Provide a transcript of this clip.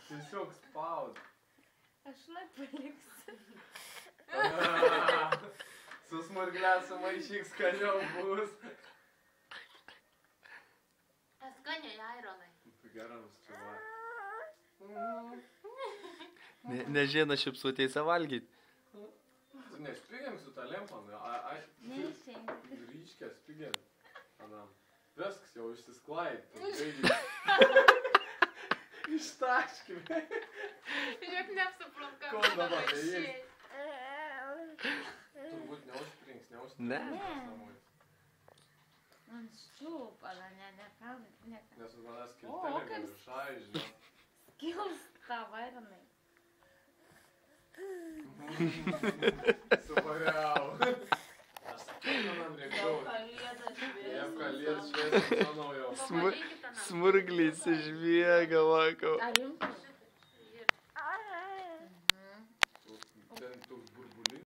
Tiesiog spaud. Aš nepaliksiu. Su smurglė sumaišyk skaniau bus. Skaniai, Aironai. Geras čia va. Nežina šipsutėse valgyti. Tu nešpigėm su tą lempą, Neišėjai. ryškę spigėm. Anam. Viskas jau išsisklaid. Ištaškime. Žiūrėk, neapsuprantu, Ko ką dabar dabar tai išėjai. Turbūt neužsprinks. Ne. Man ščiūpala, nekalbė. Nes už manęs kiltelė viršai, žinau. Skilsta, Aironai. Suvariau. Aš sakiau, man reikau. Jiem kalėdas šviesas, manau jau. Smurglys išbėga, vakau. Ar jums